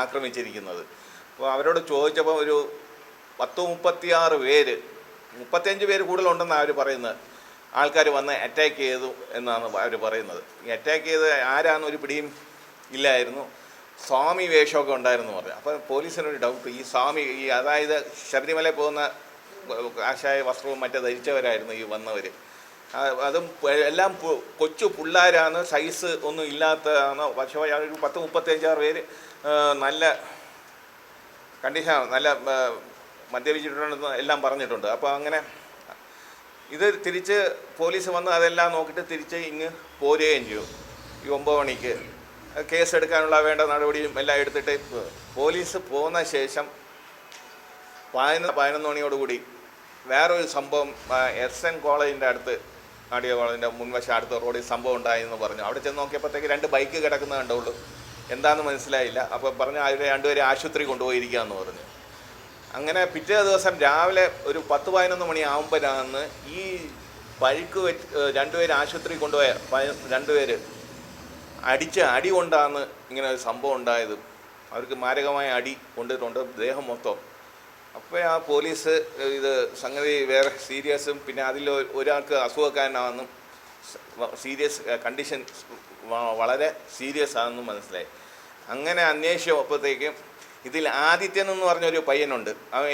ആക്രമിച്ചിരിക്കുന്നത്. അപ്പോൾ അവരോട് ചോദിച്ചപ്പോൾ ഒരു 36 പേര്, 35 പേര് കൂടുതലുണ്ടെന്നാണ് അവർ പറയുന്നത്, ആൾക്കാർ വന്ന് അറ്റാക്ക് ചെയ്തു എന്നാണ് അവർ പറയുന്നത്. ഈ അറ്റാക്ക് ചെയ്ത് ആരാന്നൊരു പിടിയും ഇല്ലായിരുന്നു. സ്വാമി വേഷമൊക്കെ ഉണ്ടായിരുന്നു പറഞ്ഞു. അപ്പോൾ പോലീസിനൊരു ഡൗട്ട്, ഈ സ്വാമി അതായത് ശബരിമലയിൽ പോകുന്ന കാഷായ വസ്ത്രവും മറ്റേ ധരിച്ചവരായിരുന്നു ഈ വന്നവർ. അതും എല്ലാം കൊച്ചു പിള്ളേരാണ്, സൈസ് ഒന്നും ഇല്ലാത്തതാണ്. പക്ഷേ ഒരു 35 പേര് നല്ല കണ്ടീഷൻ, നല്ല മദ്യപിച്ചിട്ടുണ്ടെന്ന് എല്ലാം പറഞ്ഞിട്ടുണ്ട്. അപ്പോൾ അങ്ങനെ ഇത് തിരിച്ച് പോലീസ് വന്ന് അതെല്ലാം നോക്കിയിട്ട് തിരിച്ച് ഇങ്ങ് പോരുകയും ചെയ്യും. ഈ 9 മണിക്ക് കേസെടുക്കാനുള്ള വേണ്ട നടപടിയും എല്ലാം എടുത്തിട്ട് പോലീസ് പോന്ന ശേഷം 11 മണിയോടുകൂടി വേറൊരു സംഭവം SN കോളേജിൻ്റെ അടുത്ത്, ആഡിയോ കോളേജിൻ്റെ മുൻവശം അടുത്ത റോഡിൽ സംഭവം ഉണ്ടായെന്ന് പറഞ്ഞു. അവിടെ ചെന്ന് നോക്കിയപ്പോഴത്തേക്ക് 2 ബൈക്ക് കിടക്കുന്നത് കണ്ടുള്ളൂ. എന്താണെന്ന് മനസ്സിലായില്ല. അപ്പോൾ പറഞ്ഞ് അവർ രണ്ടുപേരും ആശുപത്രി കൊണ്ടുപോയിരിക്കുകയെന്ന് പറഞ്ഞു. അങ്ങനെ പിറ്റേ ദിവസം രാവിലെ ഒരു 10-11 മണിയാകുമ്പോഴാണ് ഈ ബൈക്ക് വെച്ച് 2 പേര് ആശുപത്രി കൊണ്ടുപോയ 2 പേര് അടി കൊണ്ടാണ് ഇങ്ങനെ ഒരു സംഭവം ഉണ്ടായത്. അവർക്ക് മാരകമായ അടി കൊണ്ടിട്ടുണ്ട് ദേഹം മൊത്തം. അപ്പോൾ ആ പോലീസ് ഇത് സംഗതി വേറെ സീരിയസും, പിന്നെ അതിൽ ഒരാൾക്ക് അസുഖക്കാരനാണെന്നും സീരിയസ് കണ്ടീഷൻ വളരെ സീരിയസ് ആണെന്നും മനസ്സിലായി. അങ്ങനെ അന്വേഷിച്ചപ്പോഴത്തേക്കും ഇതിൽ ആദിത്യൻ എന്ന് പറഞ്ഞൊരു പയ്യനുണ്ട്. അവൻ